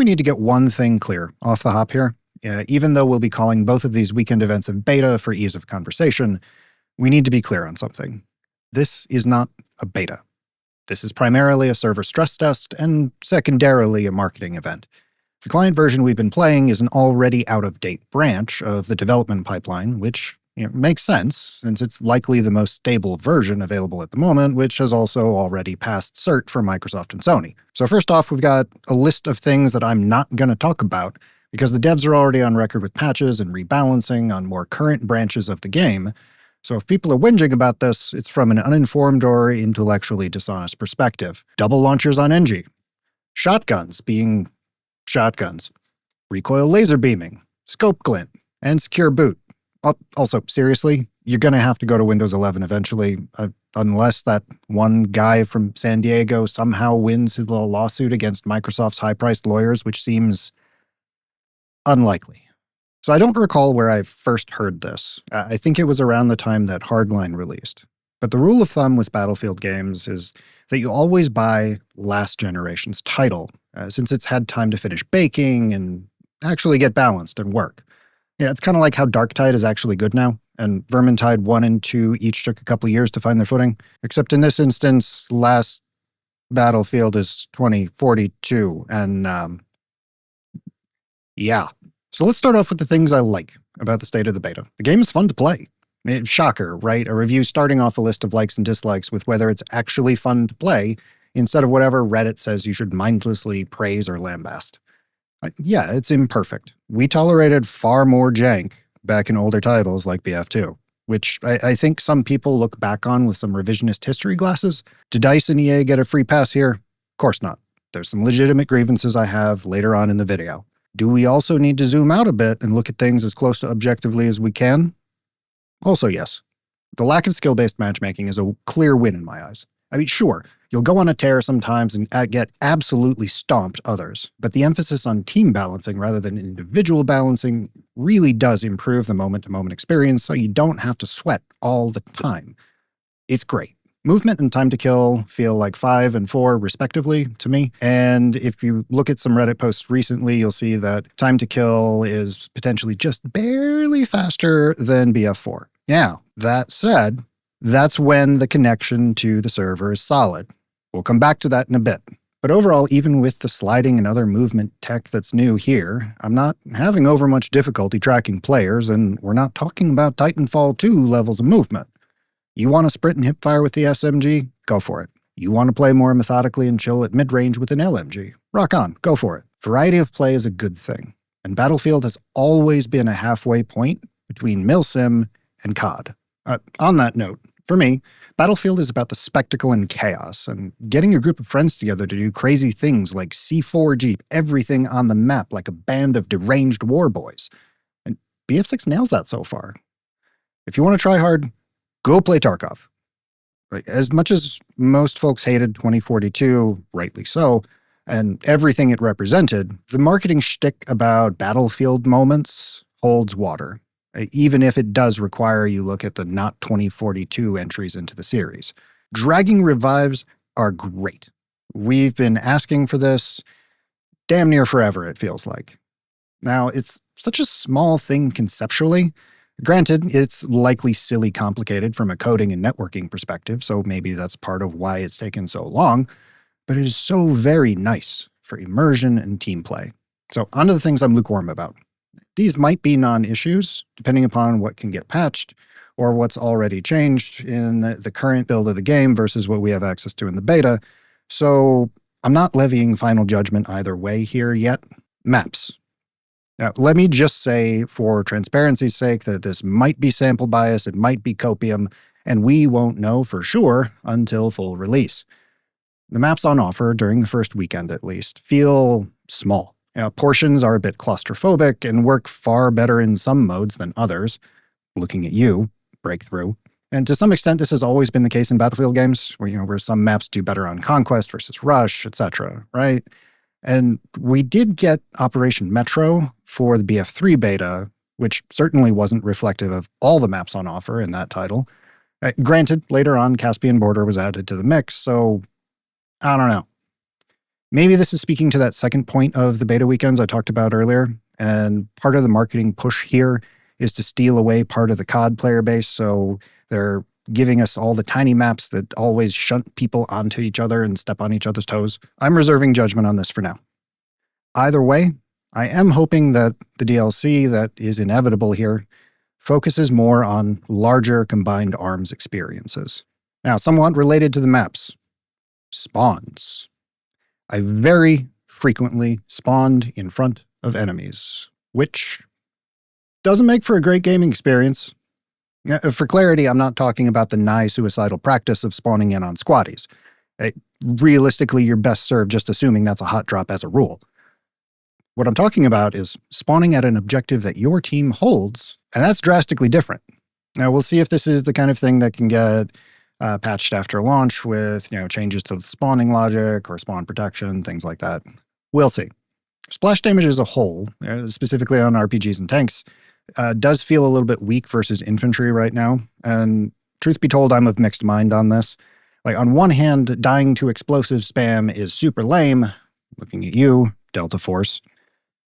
we need to get one thing clear off the hop here. Even though we'll be calling both of these weekend events of beta for ease of conversation, we need to be clear on something. This is not a beta. This is primarily a server stress test and secondarily a marketing event. The client version we've been playing is an already out-of-date branch of the development pipeline, which makes sense, since it's likely the most stable version available at the moment, which has also already passed cert for Microsoft and Sony. So first off, we've got a list of things that I'm not going to talk about, because the devs are already on record with patches and rebalancing on more current branches of the game. So if people are whinging about this, it's from an uninformed or intellectually dishonest perspective. Double launchers on NG. Shotguns being shotguns. Recoil laser beaming. Scope glint. And secure boot. Also, seriously, you're going to have to go to Windows 11 eventually, unless that one guy from San Diego somehow wins his little lawsuit against Microsoft's high-priced lawyers, which seems unlikely. So I don't recall where I first heard this. I think it was around the time that Hardline released. But the rule of thumb with Battlefield games is that you always buy last generation's title, since it's had time to finish baking and actually get balanced and work. It's kind of like how Darktide is actually good now, and Vermintide 1 and 2 each took a couple of years to find their footing. Except in this instance, last Battlefield is 2042, and yeah. So let's start off with the things I like about the state of the beta. The game is fun to play. Shocker, right? A review starting off a list of likes and dislikes with whether it's actually fun to play, instead of whatever Reddit says you should mindlessly praise or lambast. Yeah, it's imperfect. We tolerated far more jank back in older titles like BF2, which I think some people look back on with some revisionist history glasses. Did DICE and EA get a free pass here? Of course not. There's some legitimate grievances I have later on in the video. Do we also need to zoom out a bit and look at things as close to objectively as we can? Also, yes. The lack of skill-based matchmaking is a clear win in my eyes. I mean, sure, you'll go on a tear sometimes and get absolutely stomped others, but the emphasis on team balancing rather than individual balancing really does improve the moment-to-moment experience, so you don't have to sweat all the time. It's great. Movement and time to kill feel like 5 and 4 respectively to me, and if you look at some Reddit posts recently, you'll see that time to kill is potentially just barely faster than BF4. Yeah, that said, that's when the connection to the server is solid. We'll come back to that in a bit. But overall, even with the sliding and other movement tech that's new here, I'm not having over much difficulty tracking players, and we're not talking about Titanfall 2 levels of movement. You want to sprint and hipfire with the SMG? Go for it. You want to play more methodically and chill at mid-range with an LMG? Rock on, go for it. Variety of play is a good thing, and Battlefield has always been a halfway point between milsim and COD. On that note, for me, Battlefield is about the spectacle and chaos, and getting a group of friends together to do crazy things like C4 Jeep everything on the map like a band of deranged war boys. And BF6 nails that so far. If you want to try hard, go play Tarkov. As much as most folks hated 2042, rightly so, and everything it represented, the marketing shtick about Battlefield moments holds water, even if it does require you look at the not 2042 entries into the series. Dragging revives are great. We've been asking for this damn near forever, it feels like. Now, it's such a small thing conceptually. Granted, it's likely silly complicated from a coding and networking perspective, so maybe that's part of why it's taken so long, but it is so very nice for immersion and team play. So onto the things I'm lukewarm about. These might be non-issues, depending upon what can get patched, or what's already changed in the current build of the game versus what we have access to in the beta, so I'm not levying final judgment either way here yet. Maps. Now, let me just say, for transparency's sake, that this might be sample bias, it might be copium, and we won't know for sure until full release. The maps on offer, during the first weekend at least, feel small. Portions are a bit claustrophobic and work far better in some modes than others. Looking at you, Breakthrough. And to some extent, this has always been the case in Battlefield games, where some maps do better on Conquest versus Rush, etc., right? And we did get Operation Metro for the BF3 beta, which certainly wasn't reflective of all the maps on offer in that title. Granted, later on, Caspian Border was added to the mix, so I don't know. Maybe this is speaking to that second point of the beta weekends I talked about earlier, and part of the marketing push here is to steal away part of the COD player base, so they're giving us all the tiny maps that always shunt people onto each other and step on each other's toes. I'm reserving judgment on this for now. Either way, I am hoping that the DLC that is inevitable here focuses more on larger combined arms experiences. Now, somewhat related to the maps, spawns. I very frequently spawned in front of enemies, which doesn't make for a great gaming experience. For clarity, I'm not talking about the nigh suicidal practice of spawning in on squatties. Realistically, you're best served just assuming that's a hot drop as a rule. What I'm talking about is spawning at an objective that your team holds, and that's drastically different. Now, we'll see if this is the kind of thing that can get patched after launch with changes to the spawning logic or spawn protection, things like that. We'll see. Splash damage as a whole, specifically on RPGs and tanks, does feel a little bit weak versus infantry right now. And truth be told, I'm of mixed mind on this. Like, on one hand, dying to explosive spam is super lame, looking at you, Delta Force.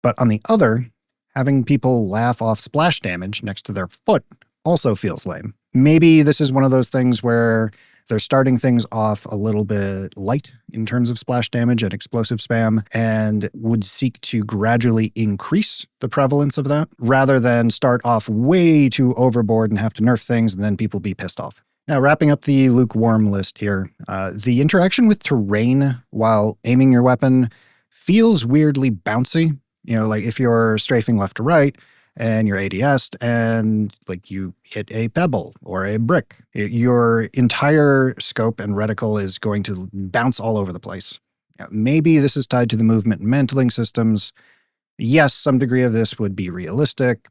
But on the other, having people laugh off splash damage next to their foot also feels lame. Maybe this is one of those things where they're starting things off a little bit light in terms of splash damage and explosive spam, and would seek to gradually increase the prevalence of that, rather than start off way too overboard and have to nerf things and then people be pissed off. Now, wrapping up the lukewarm list here, the interaction with terrain while aiming your weapon feels weirdly bouncy. Like if you're strafing left to right and you're ADS'd and like you hit a pebble or a brick, your entire scope and reticle is going to bounce all over the place. Maybe this is tied to the movement and mantling systems. Yes, some degree of this would be realistic,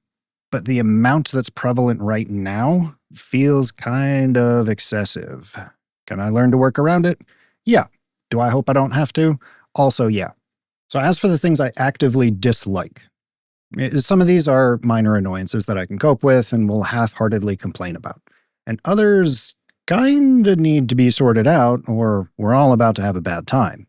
but the amount that's prevalent right now feels kind of excessive. Can I learn to work around it? Yeah. Do I hope I don't have to? Also, yeah. So as for the things I actively dislike, some of these are minor annoyances that I can cope with and will half-heartedly complain about. And others kinda need to be sorted out, or we're all about to have a bad time.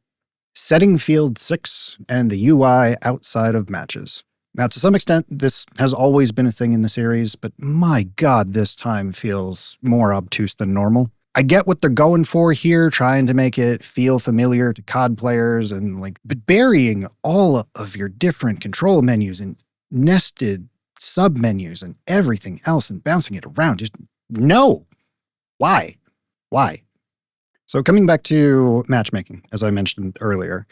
Setting Field 6 and the UI outside of matches. Now, to some extent, this has always been a thing in the series, but my God, this time feels more obtuse than normal. I get what they're going for here, trying to make it feel familiar to COD players, but burying all of your different control menus and nested sub-menus and everything else and bouncing it around, just no. Why? So coming back to matchmaking, as I mentioned earlier,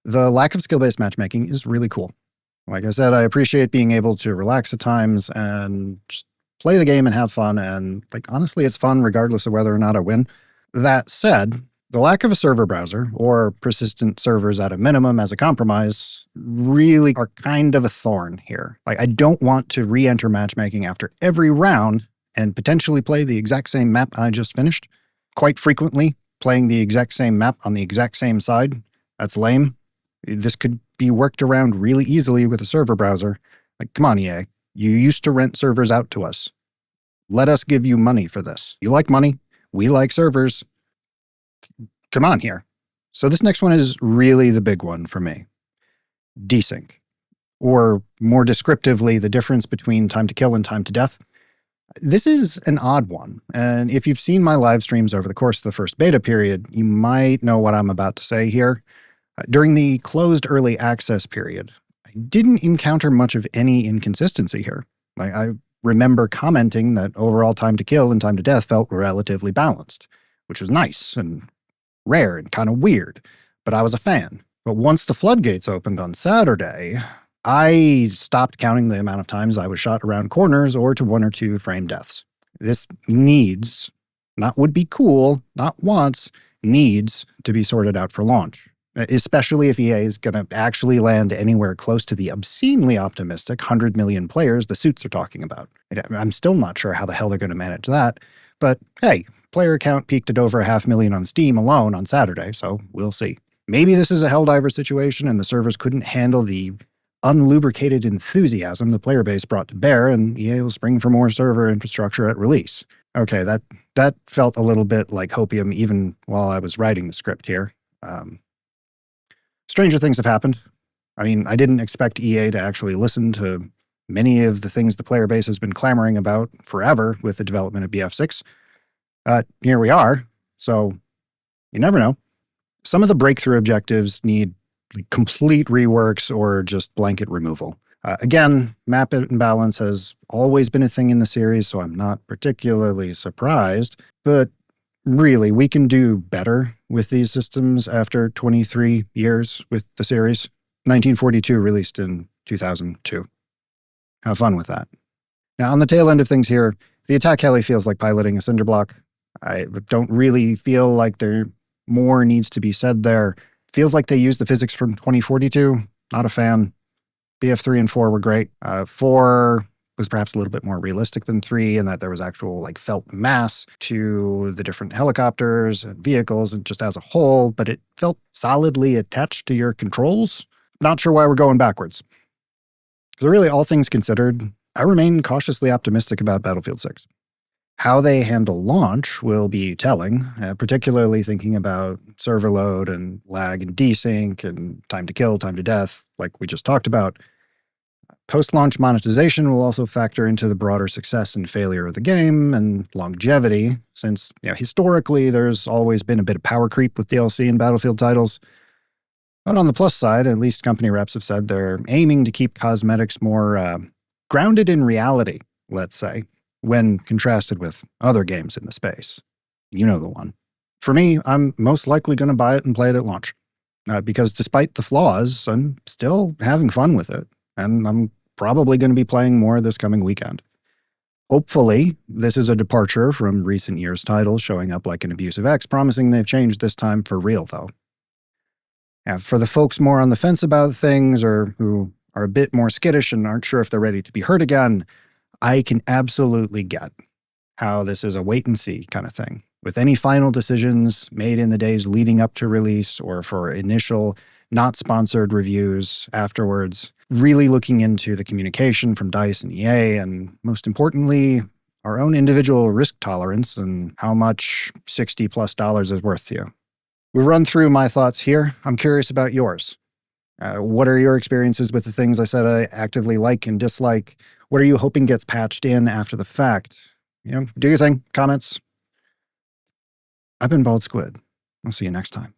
the lack of skill-based matchmaking is really cool. Like I said, I appreciate being able to relax at times and just play the game and have fun, and honestly, it's fun regardless of whether or not I win. That said, the lack of a server browser, or persistent servers at a minimum as a compromise, really are kind of a thorn here. I don't want to re-enter matchmaking after every round and potentially play the exact same map I just finished. Quite frequently, playing the exact same map on the exact same side. That's lame. This could be worked around really easily with a server browser. Come on, EA. You used to rent servers out to us. Let us give you money for this. You like money. We like servers. Come on here. So this next one is really the big one for me. Desync. Or more descriptively, the difference between time to kill and time to death. This is an odd one, and if you've seen my live streams over the course of the first beta period, you might know what I'm about to say here. During the closed early access period, I didn't encounter much of any inconsistency here. I remember commenting that overall time to kill and time to death felt relatively balanced, which was nice and rare and kind of weird, but I was a fan. But once the floodgates opened on Saturday, I stopped counting the amount of times I was shot around corners or to 1 or 2 frame deaths. This needs, not would be cool, not wants, needs to be sorted out for launch. Especially if EA is going to actually land anywhere close to the obscenely optimistic 100 million players the suits are talking about. I'm still not sure how the hell they're going to manage that, but hey, player count peaked at over 500,000 on Steam alone on Saturday, so we'll see. Maybe this is a Helldiver situation and the servers couldn't handle the unlubricated enthusiasm the player base brought to bear, and EA will spring for more server infrastructure at release. Okay, that felt a little bit like hopium even while I was writing the script here. Stranger things have happened. I mean, I didn't expect EA to actually listen to many of the things the player base has been clamoring about forever with the development of BF6. Here we are, so you never know. Some of the breakthrough objectives need complete reworks or just blanket removal. Again, map imbalance has always been a thing in the series, so I'm not particularly surprised. But really, we can do better with these systems after 23 years with the series. 1942 released in 2002. Have fun with that. Now, on the tail end of things here, the attack heli feels like piloting a cinder block. I don't really feel like there more needs to be said there. Feels like they used the physics from 2042. Not a fan. BF3 and 4 were great. 4 was perhaps a little bit more realistic than 3 in that there was actual felt mass to the different helicopters and vehicles and just as a whole, but it felt solidly attached to your controls. Not sure why we're going backwards. So really, all things considered, I remain cautiously optimistic about Battlefield 6. How they handle launch will be telling, particularly thinking about server load and lag and desync and time to kill, time to death, like we just talked about. Post-launch monetization will also factor into the broader success and failure of the game and longevity, since historically there's always been a bit of power creep with DLC and Battlefield titles. But on the plus side, at least company reps have said they're aiming to keep cosmetics more grounded in reality, let's say, when contrasted with other games in the space. You know the one. For me, I'm most likely going to buy it and play it at launch. Because despite the flaws, I'm still having fun with it. And I'm probably going to be playing more this coming weekend. Hopefully, this is a departure from recent years' titles showing up like an abusive X, promising they've changed this time for real, though. For the folks more on the fence about things or who are a bit more skittish and aren't sure if they're ready to be hurt again, I can absolutely get how this is a wait-and-see kind of thing. With any final decisions made in the days leading up to release or for initial, not-sponsored reviews afterwards, really looking into the communication from DICE and EA, and most importantly, our own individual risk tolerance and how much $60+ is worth to you. We've run through my thoughts here. I'm curious about yours. What are your experiences with the things I said I actively like and dislike? What are you hoping gets patched in after the fact? Do your thing. Comments. I've been Bald Squid. I'll see you next time.